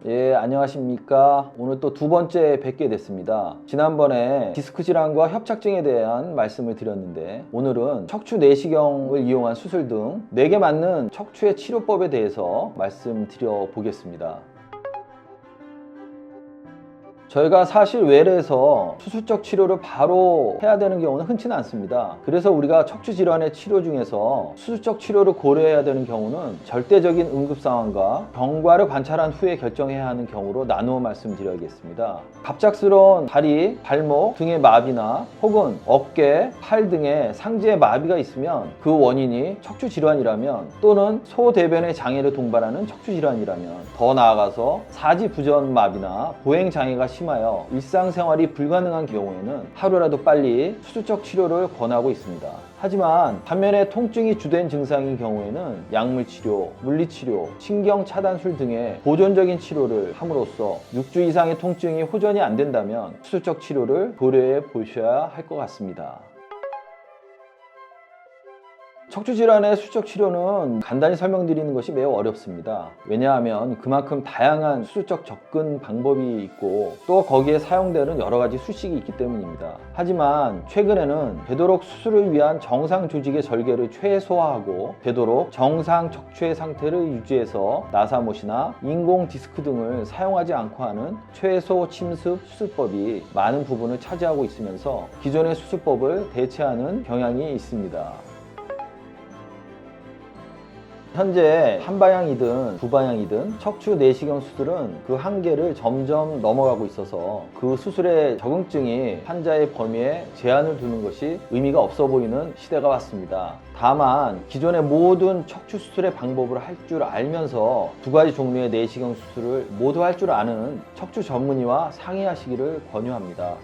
예, 안녕하십니까. 오늘 또 두 번째 뵙게 됐습니다. 지난번에 디스크 질환과 협착증에 대한 말씀을 드렸는데, 오늘은 척추 내시경을 이용한 수술 등 내게 맞는 척추의 치료법에 대해서 말씀드려 보겠습니다. 저희가 사실 외래에서 수술적 치료를 바로 해야 되는 경우는 흔치는 않습니다. 그래서 우리가 척추 질환의 치료 중에서 수술적 치료를 고려해야 되는 경우는 절대적인 응급 상황과 경과를 관찰한 후에 결정해야 하는 경우로 나누어 말씀드려야겠습니다. 갑작스러운 다리, 발목 등의 마비나 혹은 어깨, 팔 등의 상지에 마비가 있으면 그 원인이 척추 질환이라면, 또는 소대변의 장애를 동반하는 척추 질환이라면, 더 나아가서 사지부전 마비나 보행 장애가 심하여 일상생활이 불가능한 경우에는 하루라도 빨리 수술적 치료를 권하고 있습니다. 하지만 반면에 통증이 주된 증상인 경우에는 약물치료, 물리치료, 신경차단술 등의 보존적인 치료를 함으로써 6주 이상의 통증이 호전이 안 된다면 수술적 치료를 고려해 보셔야 할 것 같습니다. 척추질환의 수술적 치료는 간단히 설명드리는 것이 매우 어렵습니다. 왜냐하면 그만큼 다양한 수술적 접근 방법이 있고, 또 거기에 사용되는 여러 가지 수식이 있기 때문입니다. 하지만 최근에는 되도록 수술을 위한 정상 조직의 절개를 최소화하고 되도록 정상 척추의 상태를 유지해서 나사못이나 인공 디스크 등을 사용하지 않고 하는 최소 침습 수술법이 많은 부분을 차지하고 있으면서 기존의 수술법을 대체하는 경향이 있습니다. 현재 한 방향이든 두 방향이든 척추 내시경 수술은 그 한계를 점점 넘어가고 있어서 그 수술의 적응증이 환자의 범위에 제한을 두는 것이 의미가 없어 보이는 시대가 왔습니다. 다만 기존의 모든 척추 수술의 방법을 할 줄 알면서 두 가지 종류의 내시경 수술을 모두 할 줄 아는 척추 전문의와 상의하시기를 권유합니다.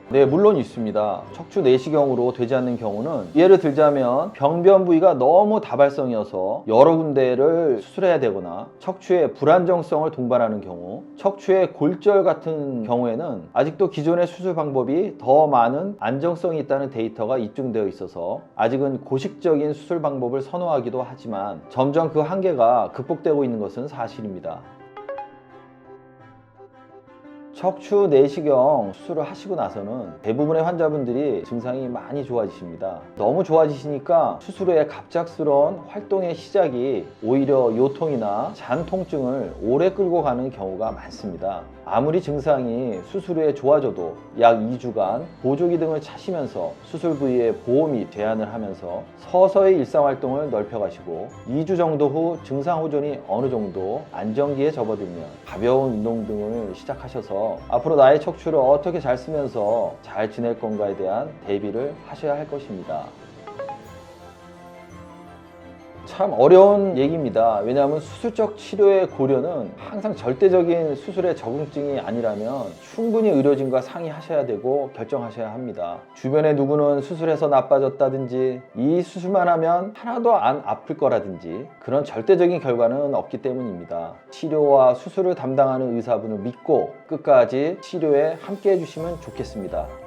네, 물론 있습니다. 척추 내시경으로 되지 않는 경우는, 예를 들자면 병변 부위가 너무 다발성이어서 여러 군데를 수술해야 되거나 척추의 불안정성을 동반하는 경우, 척추의 골절 같은 경우에는 아직도 기존의 수술 방법이 더 많은 안정성이 있다는 데이터가 입증되어 있어서 아직은 고식적인 수술 방법을 선호하기도 하지만 점점 그 한계가 극복되고 있는 것은 사실입니다. 척추 내시경 수술을 하시고 나서는 대부분의 환자분들이 증상이 많이 좋아지십니다. 너무 좋아지시니까 수술 후에 갑작스러운 활동의 시작이 오히려 요통이나 잔 통증을 오래 끌고 가는 경우가 많습니다. 아무리 증상이 수술 후에 좋아져도 약 2주간 보조기 등을 차시면서 수술 부위에 보험이 제한을 하면서 서서히 일상활동을 넓혀가시고 2주 정도 후 증상 호전이 어느 정도 안정기에 접어들면 가벼운 운동 등을 시작하셔서 앞으로 나의 척추를 어떻게 잘 쓰면서 잘 지낼 건가에 대한 대비를 하셔야 할 것입니다. 참 어려운 얘기입니다. 왜냐하면 수술적 치료의 고려는 항상 절대적인 수술의 적응증이 아니라면 충분히 의료진과 상의하셔야 되고 결정하셔야 합니다. 주변에 누구는 수술해서 나빠졌다든지 이 수술만 하면 하나도 안 아플 거라든지 그런 절대적인 결과는 없기 때문입니다. 치료와 수술을 담당하는 의사분을 믿고 끝까지 치료에 함께 해주시면 좋겠습니다.